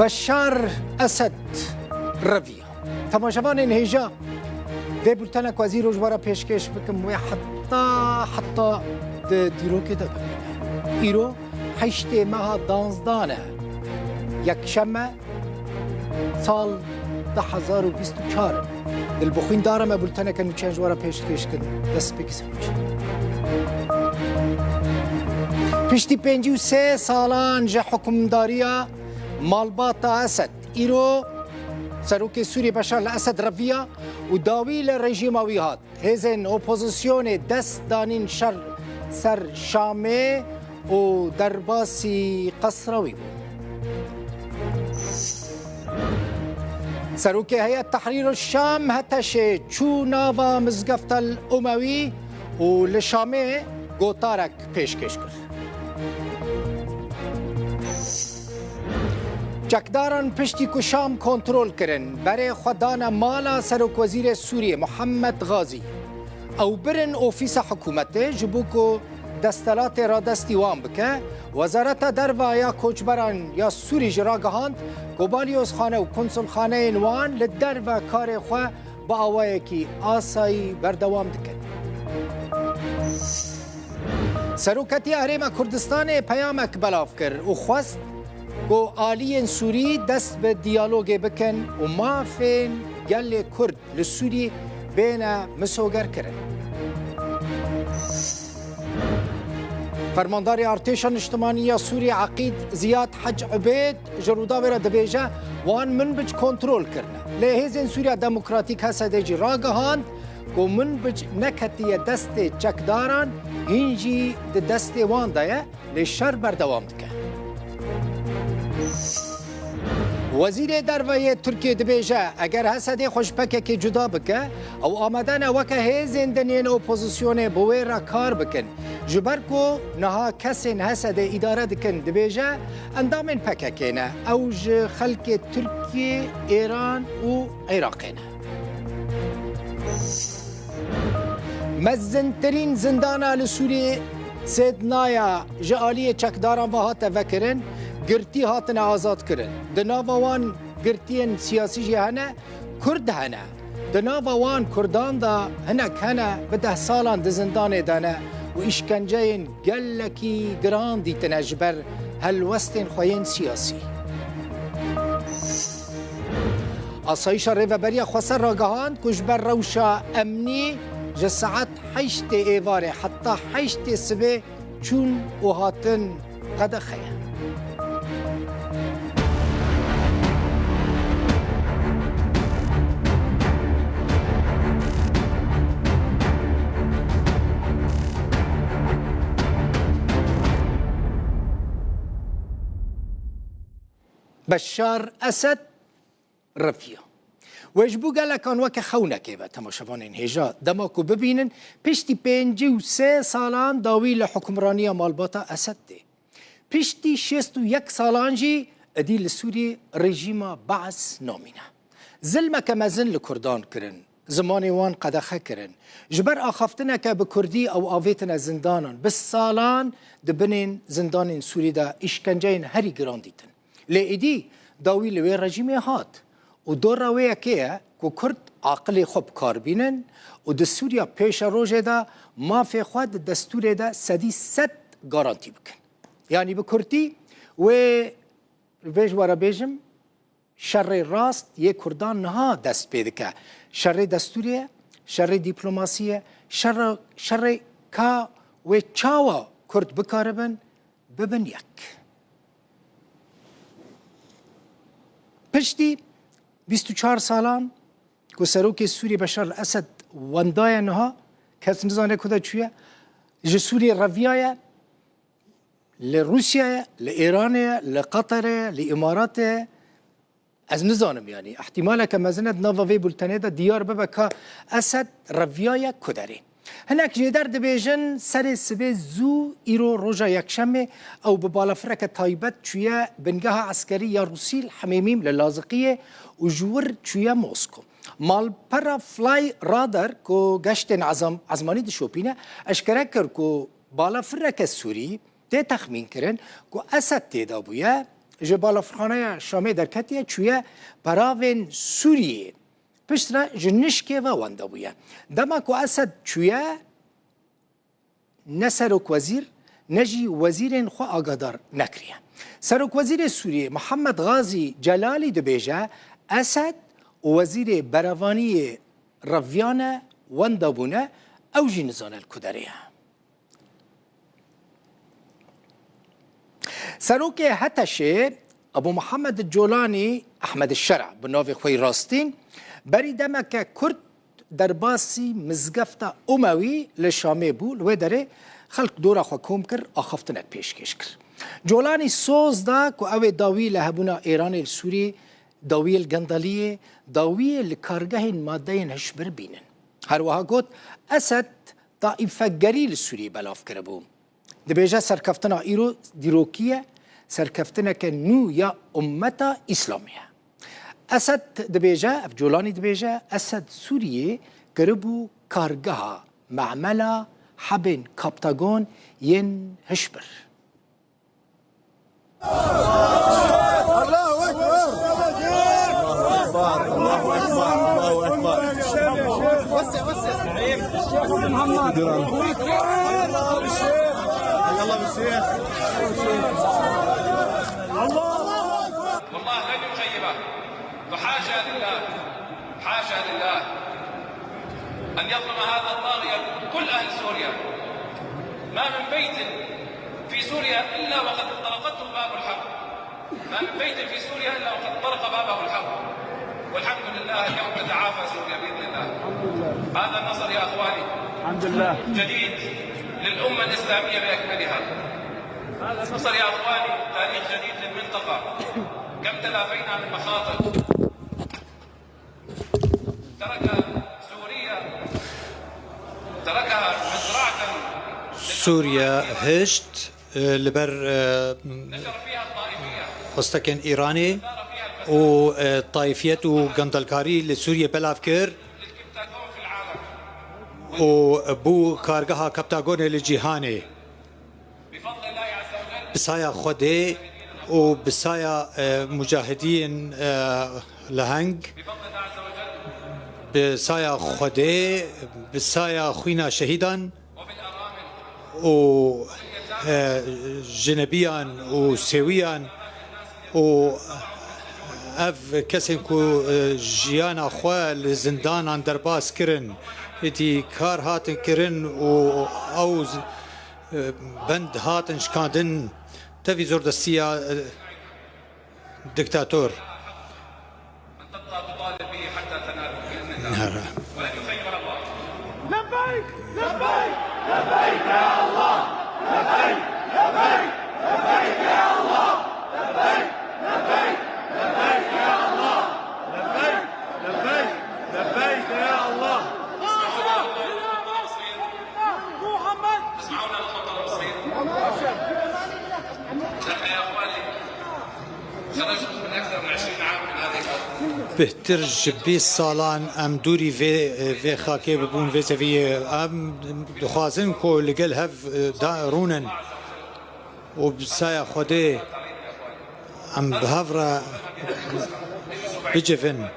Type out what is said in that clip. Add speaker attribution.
Speaker 1: بشار اسد رویه تماشاوان هیجا و بولتنک وزیر روزوارا پیشکش بکم و حتی دیرو که ده ببینه ایرو 8 ماه 12 یکشنبه سال 2024 دل بخوین دارم بولتنک نوچه جوارا پیشکش کن دست بکسم پشتی 53 سالان جه حکمداریا مالباتا اسد ایرو سروک سوری بشار الاسد رویه و داویل رژیم ویهات هزن اپوزیسیون دست دانین سر شامه و درباسی قصروی بود سروک هیئت تحریر الشام هتش چو ناوا مزگفت الاموی و لشامه گوتارک پیشکش کرد چکداران پشتی کو شام کنترل کرن برای خوددان مالا سروک وزیر سوریه محمد غازی او برن اوفیس حکومته جبوکو دستلات را دستی وان بکه وزارت دروا یا کوچبران یا سوری جراگهاند گوبالیوز خانه و کنسول خانه نوان لدروا کار خواه با آوائه کی آسایی بردوام دکن سروکتی اهریم کردستان پیامک بلاف کرد و خواست گو آلین سوری دست به دیالوگ بکن و مافین گل کرد لسوری بین مسوگر کرن فرماندار ارتش اجتماعی سوری عقید زیاد حج عبید جرودا ورا دبیجه وان منبج کنترل کرنه لهزن سوریا دموکراتیک هسته جی راگهاند گو منبج نکتی دست چکداران هنجی دست وان دایه لشر بردوام دکه وزیر دروای ترکیه دبیجه اگر هسته خوشپکه که جدا بکه او آمدن وکه هزین دنین اپوزیسیون بوی را کار بکن جبر کو نها کسین هسته اداره دکن دبیجه اندامن پکه کنه اوج خلق ترکیه ایران و عراقینه مزنترین زندانه لسوری سیدنایا جعالی چکداران و هات وکرن گرتی هاتن آزاد کرن دناوان گرتین سیاسی جهانه کرد هنه دناوان کردان دا هنک هنه به 10 سالان ده زندان دانه و اشکنجه گلکی گران دیتن جبر هلوستین خوین سیاسی آسایش ریوبری خسر راگهان کجبر روشا امنی جساعت 8 ایواره حتی 8 سبه چون و هاتن قدخه بشار اسد رفیه وجبو قال كان وك خونك با تماشاوان هجا دماكو ببينن پشتی 53 سالان داوی لحکمرانی مالباتا اسد ده پشتی 61 سالان جی ادی لسوری رژیم بعث نامینه ظلمه که مزن لکردان کرن زمانی وان قدخه کرن جبر آخافتنه که بکردی او آویتن زندانان بس سالان دبنین زندان سوری دا اشکنجه هری گران دیتن لیدی داوی لوی رژیم هات و دور رویه که کرد عقل خوب کار بینن و دستوریا پیش روژه دا مافی خود دستور دا 100% گارانتی بکن یعنی بکردی و ویج وارا بیجم شر راست یک کردان نها دست پیده که شر دستوریه شر دیپلماسیه شر که و چاوا کرد بکاربن ببن یک پشتی 24 سالان که سروک سوری بشار الاسد وندای نها کس نزانه کده چویه جسوری رویه لروسیه لإيرانه لقطره لإمارات از نزانم یعنی احتمالا که مزند ناوا وی بولتنه دا دیار ببا که اسد رویه کدره هناك جدر دبیجن سر سبه زو ایرو روژا یکشمه او ببالافرک تایبت چویه بنگاه عسکری یا روسی الحميميم للازقیه و جور چویه موسکو مال پر فلای رادر کو گشتن عزمانی د شوپینه اشکره کر کو بالافرک سوری ده تخمین کرن کو اسد تیدا بویه جبال افغانه شامه در کتیه چویه براوین سوریه پشتره جنشکه و وانده بویه دما که اسد چویه نه سروک وزیر نجی وزیرین خو آگادار نکریه سروک وزیر سوریه محمد غازی جلالی دبیجه اسد وزیر بروانی رویانه وانده بونه او جی نزانه الکدریه سروک هتشه ابو محمد الجولانی احمد الشرع بناوی خوی راستین بری دمک کرد در باسی مزگفت اموی لشامه بو لوی داره خلق دورا خو کوم کر آخفتنک پیشکش کر جولانی سوز دا که اوی داوی لهبونا ایران سوری داوی الگندالیه داوی لکارگه ماده هشبر بینن هر وها گوت اسد طائفه گریل سوری بلاف کربو دبیجه سرکفتنا ایرو دیروکیه سرکفتنا که نو یا امتا اسلامیه اسد دبیجه اف جولانی دبیجه اسد سوریه کربو کارگه معملا حبن کاپتاگون ین هشبر الله اكبر الله اكبر وسع وسع محمد يلا بالشيخ
Speaker 2: والله لن يخيبه وحاشا لله حاشا لله أن يظلم هذا الطاغية كل أهل سوريا ما من بيت في سوريا إلا وقد طرقته باب الحق ما من بيت في سوريا إلا وقد طرق بابه الحق والحمد لله اليوم تتعافى سوريا بإذن الله هذا النصر يا أخواني الحمد لله جديد للأمة الإسلامية بأكملها هذا النصر يا أخواني تاريخ جديد للمنطقة كم تلافينا من مخاطر تركها مزرعة
Speaker 3: سوريا هشت لبر خستكن إيراني وطائفية وقندلكاري لسوريا بلافكر وبو كارجها كبتاغون لجيهاني بسايا خدي وبسايا مجاهدين لهنگ بسايا خدي بسايا خوينا شهيدا و جنبيا وسويا و اف كسن كو جيانا خوا لزندان عن درباس كرن اتي كار هاتن كرن و او بند هاتن شكاندن تفي زور دستيا دكتاتور
Speaker 2: لبيك لبيك لبيك يا الله لبيك لبيك لبيك يا الله لبيك لبيك لبيك يا الله لبيك لبيك لبيك يا الله محمد اسمعونا الخطر البسيط يا اخواني خرجت من اكثر من 20 عام من هذه الارض
Speaker 3: بهتر جبي سالان ام دوري في خاكي ببون في سفيه ام دخوازن كو لقل هف دارونن وبسايا خدي ام بهفرة بجفن